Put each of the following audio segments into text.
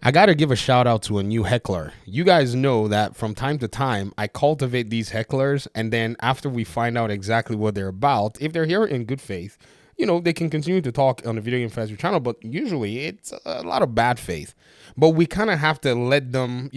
I got to give a shout out to a new heckler. You guys know that from time to time, I cultivate these hecklers, and then after we find out exactly what they're about, if they're here in good faith, they can continue to talk on the Video Game Factory channel, but usually it's a lot of bad faith. But we kind of have to let them,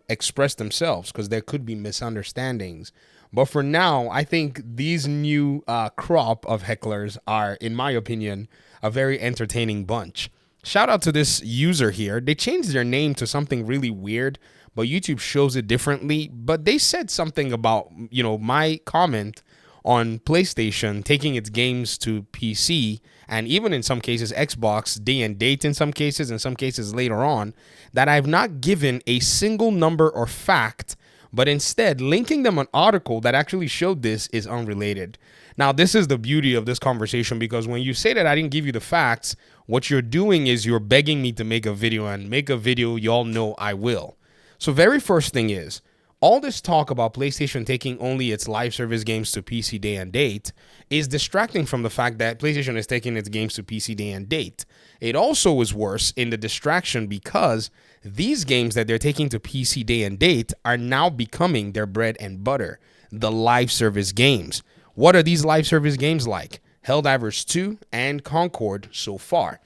express themselves because there could be misunderstandings. But for now, I think these new crop of hecklers are, in my opinion, a very entertaining bunch. Shout out to this user here. They changed their name to something really weird, but YouTube shows it differently. But they said something about, my comment on PlayStation taking its games to PC, and even in some cases Xbox day and date in some cases later on, that I've not given a single number or fact, but instead linking them an article that actually showed this is unrelated. Now, this is the beauty of this conversation, because when you say that I didn't give you the facts, what you're doing is you're begging me to make a video, and make a video y'all know I will. So very first thing is, all this talk about PlayStation taking only its live service games to PC day and date is distracting from the fact that PlayStation is taking its games to PC day and date. It also is worse in the distraction because these games that they're taking to PC day and date are now becoming their bread and butter, the live service games. What are these live service games like? Helldivers 2 and Concord so far.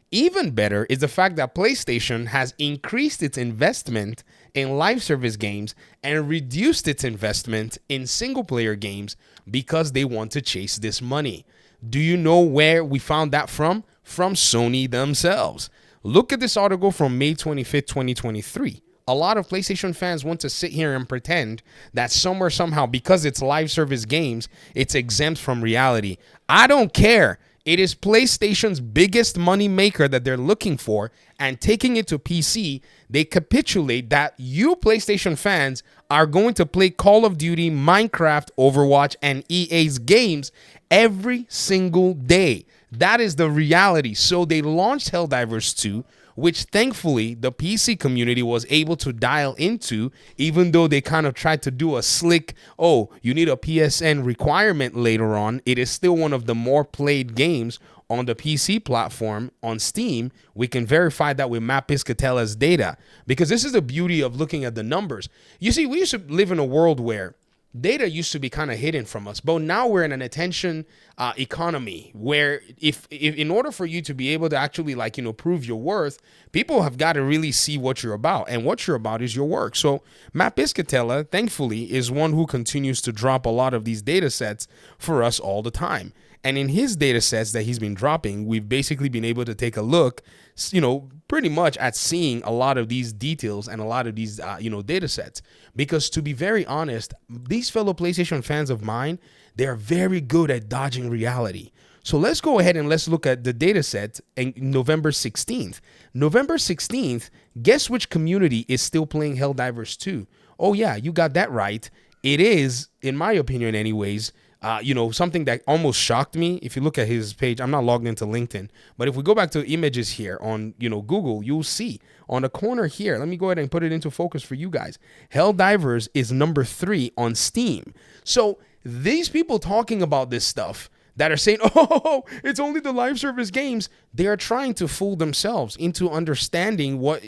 Even better is the fact that PlayStation has increased its investment in live service games and reduced its investment in single player games because they want to chase this money. Do you know where we found that from? From Sony themselves. Look at this article from May 25th, 2023. A lot of PlayStation fans want to sit here and pretend that somewhere, somehow, because it's live service games, it's exempt from reality. I don't care. It is PlayStation's biggest money maker that they're looking for, and taking it to PC, they capitulate that you PlayStation fans are going to play Call of Duty, Minecraft, Overwatch, and EA's games every single day. That is the reality. So they launched Helldivers 2, which thankfully the PC community was able to dial into, even though they kind of tried to do a slick, oh, you need a PSN requirement later on. It is still one of the more played games on the PC platform on Steam. We can verify that with Matt Piscatella's data, because this is the beauty of looking at the numbers. You see, we used to live in a world where data used to be kind of hidden from us, but now we're in an attention economy where if in order for you to be able to actually prove your worth, people have got to really see what you're about, and what you're about is your work. So Matt Piscatella, thankfully, is one who continues to drop a lot of these data sets for us all the time. And in his data sets that he's been dropping, we've basically been able to take a look, pretty much at seeing a lot of these details and a lot of these, data sets. Because to be very honest, these fellow PlayStation fans of mine, they're very good at dodging reality. So let's go ahead and let's look at the data set in November 16th. November 16th, guess which community is still playing Helldivers 2? Oh yeah, you got that right. It is, in my opinion anyways, something that almost shocked me. If you look at his page, I'm not logged into LinkedIn, but if we go back to images here on, Google, you'll see on the corner here, let me go ahead and put it into focus for you guys. Helldivers is number 3 on Steam. So these people talking about this stuff that are saying, oh, it's only the live service games, they are trying to fool themselves into understanding what,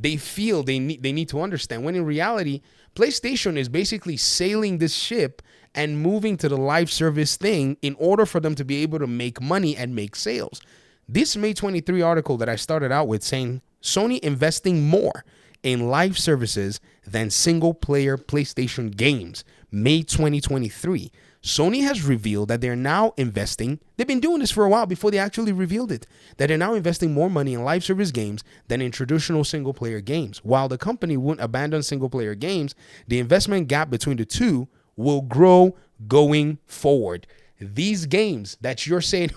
they feel they need to understand. When in reality, PlayStation is basically sailing this ship and moving to the live service thing in order for them to be able to make money and make sales. This May 23 article that I started out with saying Sony investing more in live services than single player PlayStation games, May 2023. Sony has revealed that they're now investing, they've been doing this for a while before they actually revealed it, that they're now investing more money in live service games than in traditional single player games. While the company wouldn't abandon single player games, the investment gap between the two will grow going forward. These games that you're saying,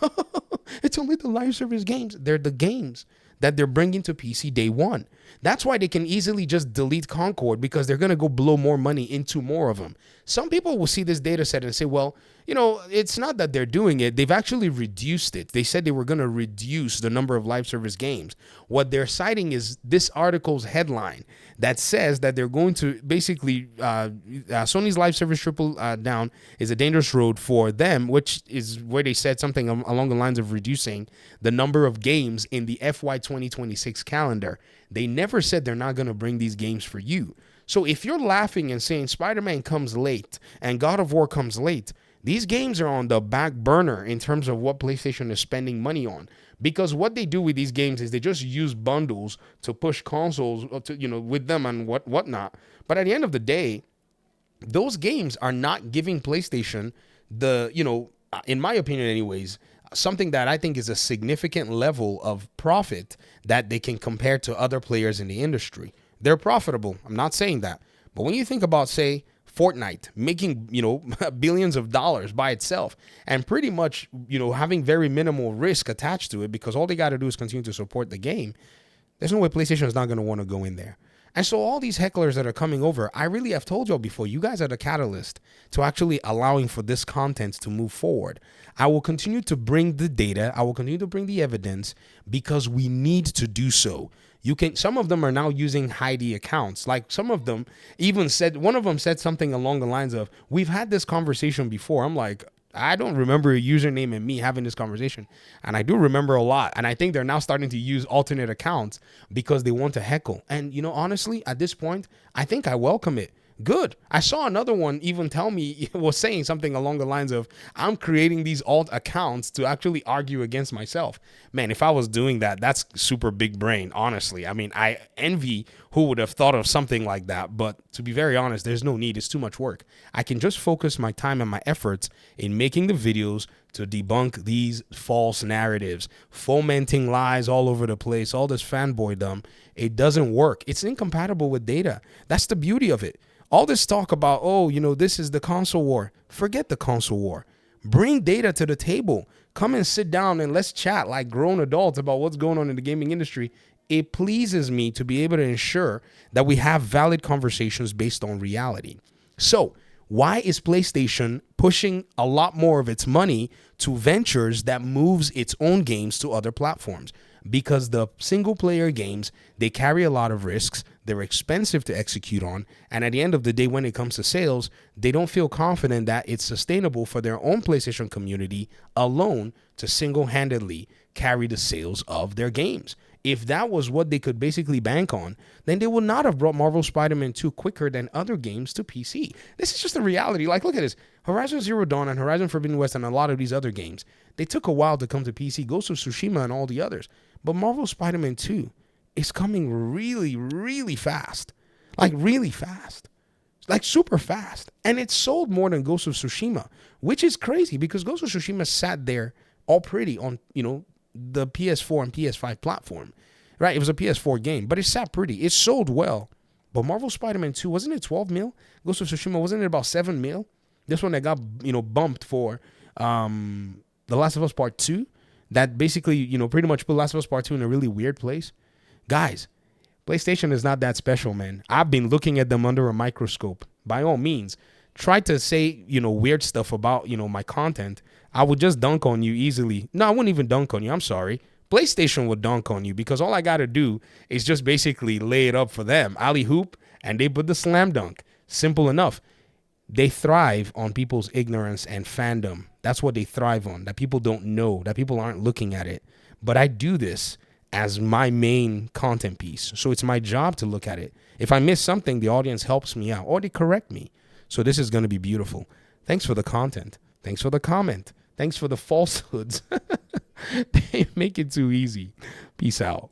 it's only the live service games, they're the games that they're bringing to PC day one. That's why they can easily just delete Concord, because they're going to go blow more money into more of them. Some people will see this data set and say, well, it's not that they're doing it. They've actually reduced it. They said they were going to reduce the number of live service games. What they're citing is this article's headline that says that they're going to basically, Sony's live service triple down is a dangerous road for them, which is where they said something along the lines of reducing the number of games in the FY 2026 calendar. They never said they're not going to bring these games for you. So if you're laughing and saying Spider-Man comes late and God of War comes late, these games are on the back burner in terms of what PlayStation is spending money on. Because what they do with these games is they just use bundles to push consoles with them and whatnot. But at the end of the day, those games are not giving PlayStation in my opinion anyways, something that I think is a significant level of profit that they can compare to other players in the industry. They're profitable. I'm not saying that. But when you think about, say, Fortnite making, billions of dollars by itself and pretty much, having very minimal risk attached to it because all they got to do is continue to support the game, there's no way PlayStation is not going to want to go in there. And so all these hecklers that are coming over, I really have told y'all before, you guys are the catalyst to actually allowing for this content to move forward. I will continue to bring the data. I will continue to bring the evidence because we need to do so. Some of them are now using Heidi accounts. Like some of them even one of them said something along the lines of, we've had this conversation before. I'm like, I don't remember a username and me having this conversation. And I do remember a lot. And I think they're now starting to use alternate accounts because they want to heckle. And, honestly, at this point, I think I welcome it. Good. I saw another one even tell me, was saying something along the lines of, I'm creating these alt accounts to actually argue against myself. Man, if I was doing that, that's super big brain, honestly. I mean, I envy who would have thought of something like that. But to be very honest, there's no need. It's too much work. I can just focus my time and my efforts in making the videos to debunk these false narratives, fomenting lies all over the place, all this fanboydom. It doesn't work. It's incompatible with data. That's the beauty of it. All this talk about, this is the console war. Forget the console war. Bring data to the table. Come and sit down and let's chat like grown adults about what's going on in the gaming industry. It pleases me to be able to ensure that we have valid conversations based on reality. So, why is PlayStation pushing a lot more of its money to ventures that moves its own games to other platforms? Because the single player games, they carry a lot of risks. They're expensive to execute on. And at the end of the day, when it comes to sales, they don't feel confident that it's sustainable for their own PlayStation community alone to single-handedly carry the sales of their games. If that was what they could basically bank on, then they would not have brought Marvel Spider-Man 2 quicker than other games to PC. This is just the reality. Like, look at this. Horizon Zero Dawn and Horizon Forbidden West and a lot of these other games, they took a while to come to PC. Ghost of Tsushima and all the others. But Marvel Spider-Man 2 is coming really, really fast. Like, really fast. Like, super fast. And it sold more than Ghost of Tsushima, which is crazy because Ghost of Tsushima sat there all pretty on, the PS4 and PS5 platform, right? It was a PS4 game, but it sat pretty. It sold well. But Marvel Spider-Man 2, wasn't it 12 mil? Ghost of Tsushima, wasn't it about 7 mil? This one that got, bumped for The Last of Us Part 2, that basically, pretty much put Last of Us Part 2 in a really weird place. Guys, PlayStation is not that special, man. I've been looking at them under a microscope. By all means, try to say, weird stuff about, my content. I would just dunk on you easily. No, I wouldn't even dunk on you. I'm sorry. PlayStation would dunk on you because all I got to do is just basically lay it up for them. Alley hoop, and they put the slam dunk. Simple enough. They thrive on people's ignorance and fandom. That's what they thrive on, that people don't know, that people aren't looking at it. But I do this as my main content piece. So it's my job to look at it. If I miss something, the audience helps me out or they correct me. So this is going to be beautiful. Thanks for the content. Thanks for the comment. Thanks for the falsehoods. They make it too easy. Peace out.